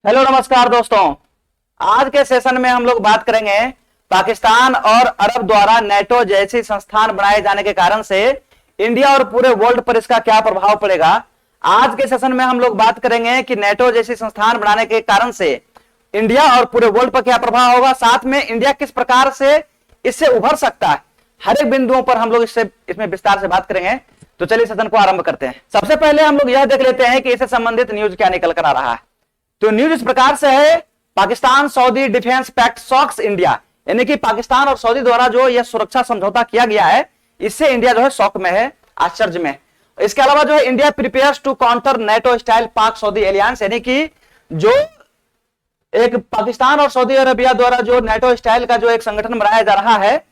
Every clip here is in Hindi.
हेलो नमस्कार दोस्तों। आज के सेशन में हम लोग बात करेंगे पाकिस्तान और अरब द्वारा नेटो जैसी संस्थान बनाए जाने के कारण से इंडिया और पूरे वर्ल्ड पर इसका क्या प्रभाव पड़ेगा। आज के सेशन में हम लोग बात करेंगे कि नेटो जैसी संस्थान बनाने के कारण से इंडिया और पूरे वर्ल्ड पर क्या प्रभाव होगा, साथ में इंडिया किस प्रकार से इससे उभर सकता है। हर एक बिंदुओं पर हम लोग इसमें विस्तार से बात करेंगे। तो चलिए सेशन को आरंभ करते हैं। सबसे पहले हम लोग यह देख लेते हैं कि इससे संबंधित न्यूज क्या निकल कर आ रहा है। तो न्यूज इस प्रकार से है, Pakistan Saudi defence pact shocks India, यानी कि पाकिस्तान और सऊदी द्वारा जो यह सुरक्षा समझौता किया गया है, इससे इंडिया जो है शॉक में है, आश्चर्य में। इसके अलावा जो है India prepares to counter NATO style Pak Saudi alliance, यानी कि जो एक पाकिस्तान और सऊदी अरबिया द्वारा जो नेटो स्टाइल का जो एक संगठन बनाया जा रहा है,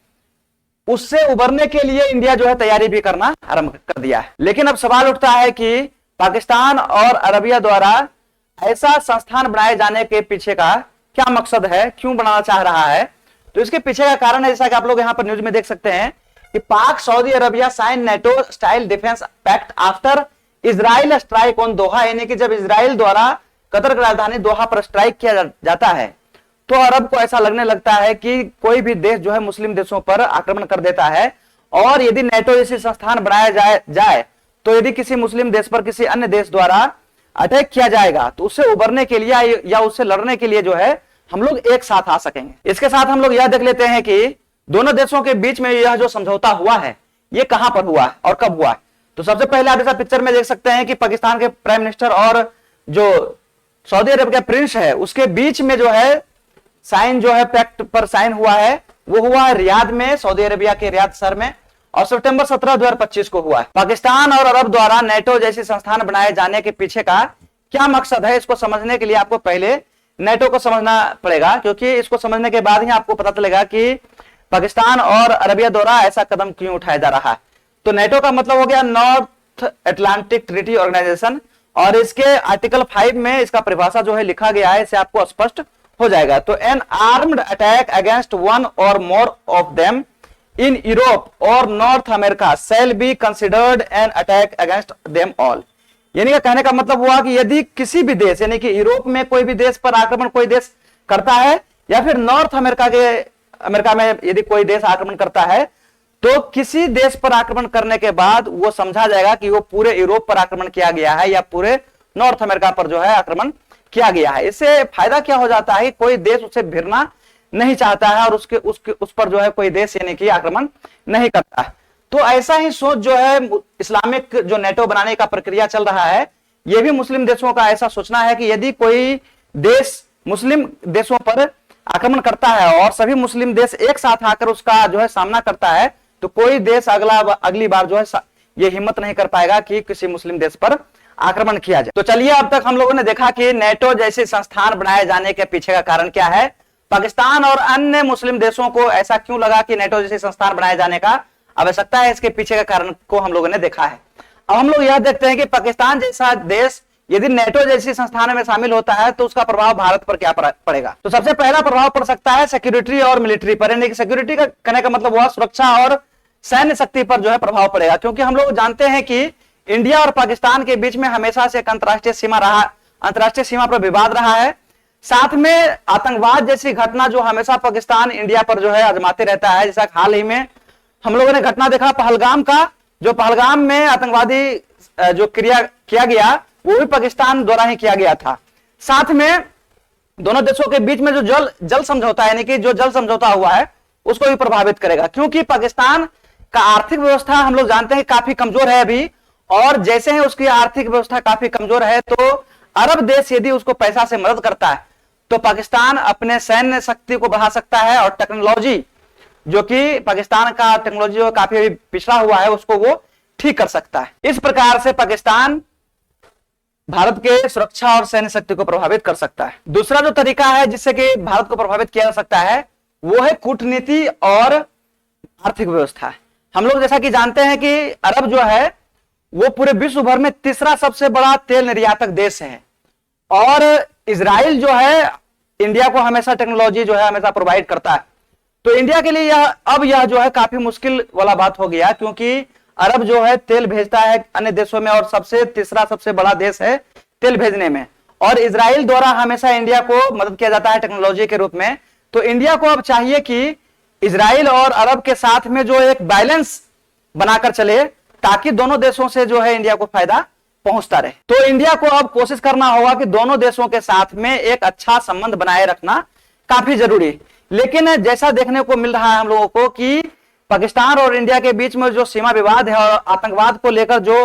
उससे उबरने के लिए इंडिया जो है तैयारी भी करना आरंभ कर दिया है। लेकिन अब सवाल उठता है कि पाकिस्तान और अरबिया द्वारा ऐसा संस्थान बनाए जाने के पीछे का क्या मकसद है, क्यों बनाना चाह रहा है। तो इसके पीछे का कारण है, जैसा कि आप लोग यहां पर न्यूज में देख सकते हैं कि Pak Saudi Arabia sign NATO style defence pact after Israel strike on Doha, यानी कि जब इजराइल द्वारा कतर की राजधानी दोहा पर स्ट्राइक किया जाता है तो अरब को ऐसा लगने लगता है कि कोई भी देश जो है मुस्लिम देशों पर आक्रमण कर देता है, और यदि नेटो जैसी संस्थान बनाया जाए तो यदि किसी मुस्लिम देश पर किसी अन्य देश द्वारा अटैक किया जाएगा तो उससे उबरने के लिए या उससे लड़ने के लिए जो है हम लोग एक साथ आ सकेंगे। इसके साथ हम लोग यह देख लेते हैं कि दोनों देशों के बीच में यह जो समझौता हुआ है ये कहां पर हुआ है और कब हुआ है। तो सबसे पहले आप ऐसा पिक्चर में देख सकते हैं कि पाकिस्तान के प्राइम मिनिस्टर और जो सऊदी अरब का प्रिंस है उसके बीच में जो है साइन जो है पैक्ट पर साइन हुआ है, वो हुआ है रियाद में, सऊदी अरबिया के रियाद शहर में, और सितंबर 17, 2025 को हुआ है। पाकिस्तान और अरब द्वारा नेटो जैसी संस्थान बनाए जाने के पीछे का क्या मकसद है, इसको समझने के लिए आपको पहले नेटो को समझना पड़ेगा, क्योंकि इसको समझने के बाद ही आपको पता चलेगा कि पाकिस्तान और अरबिया द्वारा ऐसा कदम क्यों उठाया जा रहा है। तो नेटो का मतलब हो गया नॉर्थ अटलांटिक ट्रीटी ऑर्गेनाइजेशन, और इसके आर्टिकल 5 में इसका परिभाषा जो है लिखा गया है, इससे आपको स्पष्ट हो जाएगा। तो an armed attack against one or more of them in Europe or North America shall be considered an attack against them all, यानी कि कहने का मतलब हुआ कि यदि किसी भी देश, यानी कि यूरोप में कोई भी देश पर आक्रमण कोई देश करता है, या फिर नॉर्थ अमेरिका में यदि कोई देश आक्रमण करता है, तो किसी देश पर आक्रमण करने के बाद वो समझा जाएगा कि वो पूरे यूरोप पर आक्रमण किया गया है या पूरे नॉर्थ अमेरिका पर जो है आक्रमण किया गया है। इससे फायदा क्या हो जाता है, कोई देश उससे भिड़ना नहीं चाहता है और उस पर जो है कोई देश यानी कि आक्रमण नहीं करता है। तो ऐसा ही सोच जो है इस्लामिक जो नेटो बनाने का प्रक्रिया चल रहा है, यह भी मुस्लिम देशों का ऐसा सोचना है कि यदि कोई देश मुस्लिम देशों पर आक्रमण करता है और सभी मुस्लिम देश एक साथ आकर उसका जो है सामना करता है, तो कोई देश अगली बार जो है ये हिम्मत नहीं कर पाएगा कि किसी मुस्लिम देश पर आक्रमण किया जाए। तो चलिए, अब तक हम लोगों ने देखा कि नेटो जैसे संस्थान बनाए जाने के पीछे का कारण क्या है, पाकिस्तान और अन्य मुस्लिम देशों को ऐसा क्यों लगा कि नेटो जैसे संस्थान बनाए जाने का आवश्यकता है, इसके पीछे का कारण को हम लोगों ने देखा है। अब हम लोग यह देखते हैं कि पाकिस्तान जैसा देश यदि नेटो जैसी संस्थान में शामिल होता है तो उसका प्रभाव भारत पर क्या पड़ेगा। तो सबसे पहला प्रभाव पड़ सकता है सिक्योरिटी और मिलिट्री पर, यानी कि सिक्योरिटी का कहने का मतलब हुआ सुरक्षा और सैन्य शक्ति पर जो है प्रभाव पड़ेगा, क्योंकि हम लोग जानते हैं कि इंडिया और पाकिस्तान के बीच में हमेशा से एक अंतरराष्ट्रीय सीमा पर विवाद रहा है। साथ में आतंकवाद जैसी घटना जो हमेशा पाकिस्तान इंडिया पर जो है आजमाते रहता है, जैसा हाल ही में हम लोगों ने घटना देखा पहलगाम का, जो पहलगाम में आतंकवादी जो क्रिया किया गया वो भी पाकिस्तान द्वारा ही किया गया था। साथ में दोनों देशों के बीच में जो जल समझौता यानी कि जो जल समझौता हुआ है उसको भी प्रभावित करेगा, क्योंकि पाकिस्तान का आर्थिक व्यवस्था हम लोग जानते हैं काफी कमजोर है अभी, और जैसे ही उसकी आर्थिक व्यवस्था काफी कमजोर है तो अरब देश यदि उसको पैसा से मदद करता है तो पाकिस्तान अपने सैन्य शक्ति को बढ़ा सकता है, और टेक्नोलॉजी जो कि पाकिस्तान का टेक्नोलॉजी जो काफी अभी पिछड़ा हुआ है उसको वो ठीक कर सकता है। इस प्रकार से पाकिस्तान भारत के सुरक्षा और सैन्य शक्ति को प्रभावित कर सकता है। दूसरा जो तरीका है जिससे कि भारत को प्रभावित किया जा सकता है वो है कूटनीति और आर्थिक व्यवस्था। हम लोग जैसा कि जानते हैं कि अरब जो है वो पूरे विश्व भर में तीसरा सबसे बड़ा तेल निर्यातक देश है, और इजराइल जो है इंडिया को हमेशा टेक्नोलॉजी जो है हमेशा प्रोवाइड करता है। तो इंडिया के लिए यह जो है काफी मुश्किल वाला बात हो गया, क्योंकि अरब जो है तेल भेजता है अन्य देशों में और तीसरा सबसे बड़ा देश है तेल भेजने में, और इजराइल द्वारा हमेशा इंडिया को मदद किया जाता है टेक्नोलॉजी के रूप में। तो इंडिया को अब चाहिए कि इजराइल और अरब के साथ में जो एक बैलेंस बनाकर चले, ताकि दोनों देशों से जो है इंडिया को फायदा पहुंचता रहे। तो इंडिया को अब कोशिश करना होगा कि दोनों देशों के साथ में एक अच्छा संबंध बनाए रखना काफी जरूरी। लेकिन जैसा देखने को मिल रहा है हम लोगों को कि पाकिस्तान और इंडिया के बीच में जो सीमा विवाद है और आतंकवाद को लेकर जो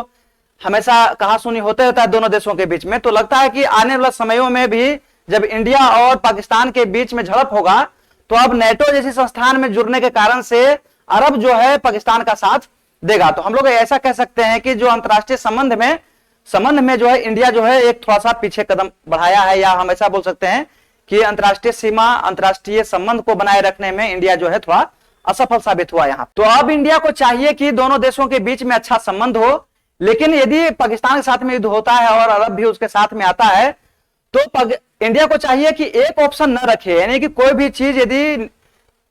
हमेशा कहा सुनी होते रहता है दोनों देशों के बीच में, तो लगता है कि आने वाले समयों में भी जब इंडिया और पाकिस्तान के बीच में झड़प होगा तो अब नेटो जैसी संस्थान में जुड़ने के कारण से अरब जो है पाकिस्तान का साथ देगा। तो हम लोग ऐसा कह सकते हैं कि जो अंतरराष्ट्रीय संबंध में जो है इंडिया जो है एक थोड़ा सा पीछे कदम बढ़ाया है, या हम ऐसा बोल सकते हैं कि अंतरराष्ट्रीय सीमा, अंतरराष्ट्रीय संबंध को बनाए रखने में इंडिया जो है थोड़ा असफल साबित हुआ यहाँ। तो अब इंडिया को चाहिए कि दोनों देशों के बीच में अच्छा संबंध हो, लेकिन यदि पाकिस्तान के साथ में युद्ध होता है और अरब भी उसके साथ में आता है तो इंडिया को चाहिए कि एक ऑप्शन न रखे, यानी कि कोई भी चीज यदि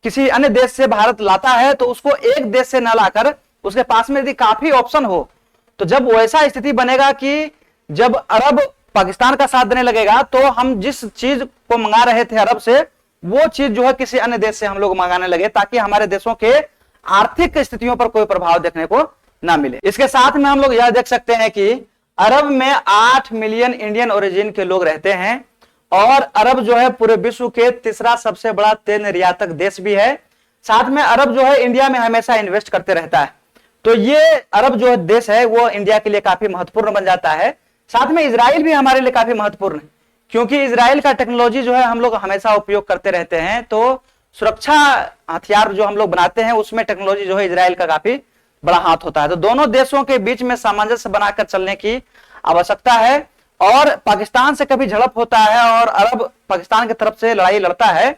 किसी अन्य देश से भारत लाता है तो उसको एक देश से न लाकर उसके पास में यदि काफी ऑप्शन हो, तो जब वैसा स्थिति बनेगा कि जब अरब पाकिस्तान का साथ देने लगेगा तो हम जिस चीज को मंगा रहे थे अरब से, वो चीज जो है किसी अन्य देश से हम लोग मंगाने लगे, ताकि हमारे देशों के आर्थिक स्थितियों पर कोई प्रभाव देखने को ना मिले। इसके साथ में हम लोग यह देख सकते हैं कि अरब में 8 मिलियन इंडियन ओरिजिन के लोग रहते हैं, और अरब जो है पूरे विश्व के तीसरा सबसे बड़ा तेल निर्यातक देश भी है। साथ में अरब जो है इंडिया में हमेशा इन्वेस्ट करते रहता है। तो ये अरब जो देश है वो इंडिया के लिए काफी महत्वपूर्ण बन जाता है। साथ में इजराइल भी हमारे लिए काफी महत्वपूर्ण है, क्योंकि इजराइल का टेक्नोलॉजी जो है हम लोग हमेशा उपयोग करते रहते हैं। तो सुरक्षा हथियार जो हम लोग बनाते हैं उसमें टेक्नोलॉजी जो है इजराइल का काफी बड़ा हाथ होता है। तो दोनों देशों के बीच में सामंजस्य बनाकर चलने की आवश्यकता है। और पाकिस्तान से कभी झड़प होता है और अरब पाकिस्तान की तरफ से लड़ाई लड़ता है,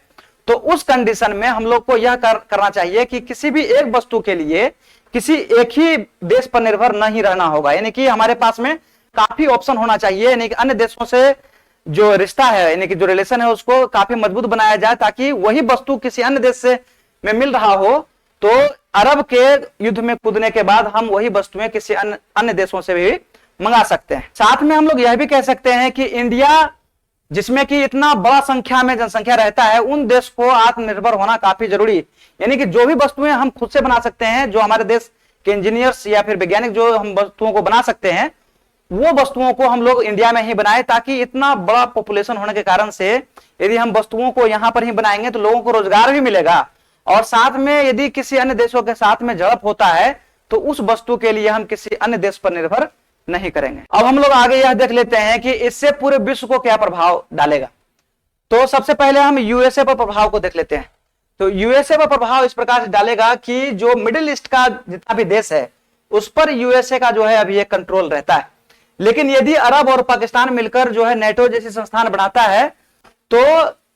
तो उस कंडीशन में हम लोग को यह करना चाहिए कि किसी भी एक वस्तु के लिए किसी एक ही देश पर निर्भर नहीं रहना होगा, यानी कि हमारे पास में काफी ऑप्शन होना चाहिए, यानी कि अन्य देशों से जो रिश्ता है, यानी कि जो रिलेशन है उसको काफी मजबूत बनाया जाए, ताकि वही वस्तु किसी अन्य देश से में मिल रहा हो तो अरब के युद्ध में कूदने के बाद हम वही वस्तुएं किसी अन्य देशों से भी मंगा सकते हैं। साथ में हम लोग यह भी कह सकते हैं कि इंडिया, जिसमें कि इतना बड़ा संख्या में जनसंख्या रहता है, उन देश को आत्मनिर्भर होना काफी जरूरी, यानी कि जो भी वस्तुएं हम खुद से बना सकते हैं, जो हमारे देश के इंजीनियर्स या फिर वैज्ञानिक जो हम वस्तुओं को बना सकते हैं, वो वस्तुओं को हम लोग इंडिया में ही बनाए, ताकि इतना बड़ा पॉपुलेशन होने के कारण से यदि हम वस्तुओं को यहां पर ही बनाएंगे तो लोगों को रोजगार भी मिलेगा, और साथ में यदि किसी अन्य देशों के साथ में झड़प होता है तो उस वस्तु के लिए हम किसी अन्य देश पर निर्भर नहीं करेंगे। अब हम लोग आगे यह देख लेते हैं कि इससे पूरे विश्व को क्या प्रभाव डालेगा। तो सबसे पहले हम यूएसए पर प्रभाव को देख लेते हैं। तो यूएसए पर प्रभाव इस प्रकार से डालेगा कि जो मिडिल ईस्ट का जितना भी देश है उस पर यूएसए का जो है अभी एक कंट्रोल रहता है। लेकिन यदि अरब और पाकिस्तान मिलकर जो है नेटो जैसी संस्थान बनाता है तो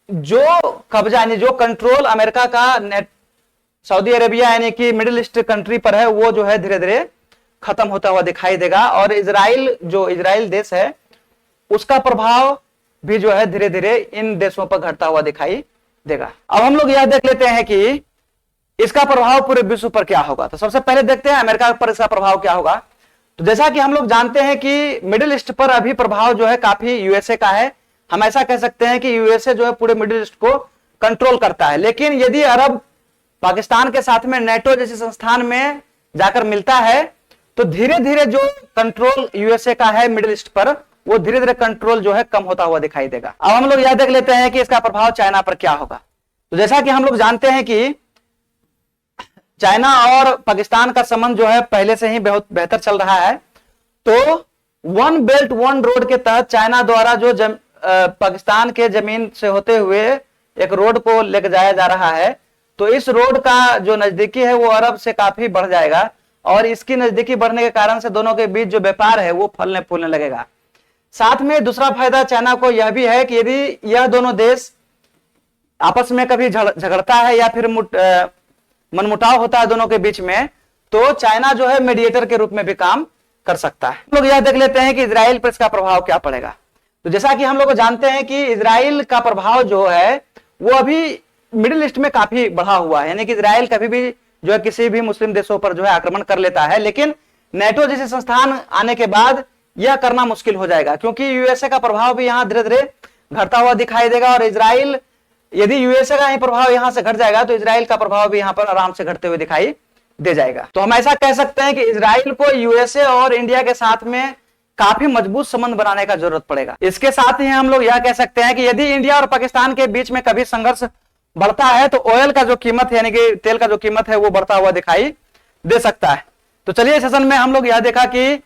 जो कब्जा यानी जो कंट्रोल अमेरिका का सऊदी अरेबिया यानी कि मिडिल ईस्ट कंट्री पर है वो जो है धीरे धीरे खत्म होता हुआ दिखाई देगा, और इजराइल देश है उसका प्रभाव भी जो है धीरे धीरे इन देशों पर घटता हुआ दिखाई देगा। अब हम लोग यह देख लेते हैं कि इसका प्रभाव पूरे विश्व पर क्या होगा। तो सबसे पहले देखते हैं अमेरिका पर इसका प्रभाव क्या होगा। तो जैसा कि हम लोग जानते हैं कि मिडिल ईस्ट पर अभी प्रभाव जो है काफी यूएसए का है। हम ऐसा कह सकते हैं कि यूएसए जो है पूरे मिडिल ईस्ट को कंट्रोल करता है। लेकिन यदि अरब पाकिस्तान के साथ में नेटो जैसे संस्थान में जाकर मिलता है तो धीरे धीरे जो कंट्रोल यूएसए का है मिडिल ईस्ट पर वो धीरे धीरे कंट्रोल जो है कम होता हुआ दिखाई देगा। अब हम लोग यह देख लेते हैं कि इसका प्रभाव चाइना पर क्या होगा। तो जैसा कि हम लोग जानते हैं कि चाइना और पाकिस्तान का संबंध जो है पहले से ही बहुत बेहतर चल रहा है। तो वन बेल्ट वन रोड के तहत चाइना द्वारा जो पाकिस्तान के जमीन से होते हुए एक रोड को लेकर जाया जा रहा है, तो इस रोड का जो नजदीकी है वो अरब से काफी बढ़ जाएगा, और इसकी नजदीकी बढ़ने के कारण से दोनों के बीच जो व्यापार है वो फलने फूलने लगेगा। साथ में दूसरा फायदा चाइना को यह भी है कि यदि यह दोनों देश आपस में कभी झगड़ता है या फिर मनमुटाव होता है दोनों के बीच में, तो चाइना जो है मीडिएटर के रूप में भी काम कर सकता है। हम लोग यह देख लेते हैं कि इजराइल पर इसका प्रभाव क्या पड़ेगा। तो जैसा कि हम लोग जानते हैं कि इजराइल का प्रभाव जो है वो अभी मिडिल ईस्ट में काफी बढ़ा हुआ है, यानी कि इजराइल कभी भी जो है किसी भी मुस्लिम देशों पर जो है आक्रमण कर लेता है। लेकिन नेटो जैसे संस्थान आने के बाद यह करना मुश्किल हो जाएगा, क्योंकि यूएसए का प्रभाव भी यहां धीरे धीरे घटता हुआ दिखाई देगा। और इजराइल, यदि यूएसए का ही प्रभाव यहां से घट जाएगा तो इजराइल का प्रभाव भी यहां पर आराम से घटते हुए दिखाई दे जाएगा। तो हम ऐसा कह सकते हैं कि इजराइल को यूएसए और इंडिया के साथ में काफी मजबूत संबंध बनाने का जरूरत पड़ेगा। इसके साथ ही हम लोग यह कह सकते हैं कि यदि इंडिया और पाकिस्तान के बीच में कभी संघर्ष बढ़ता है तो ऑयल का जो कीमत है, यानी कि तेल का जो कीमत है, वो बढ़ता हुआ दिखाई दे सकता है। तो चलिए, सेशन में हम लोग यह देखा कि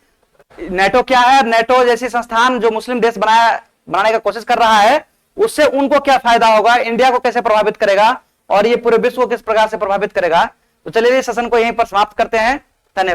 नेटो क्या है, नेटो जैसी संस्थान जो मुस्लिम देश बनाने का कोशिश कर रहा है, उससे उनको क्या फायदा होगा, इंडिया को कैसे प्रभावित करेगा और ये पूरे विश्व को किस प्रकार से प्रभावित करेगा। तो चलिए, इस सेशन को यहीं पर समाप्त करते हैं। धन्यवाद।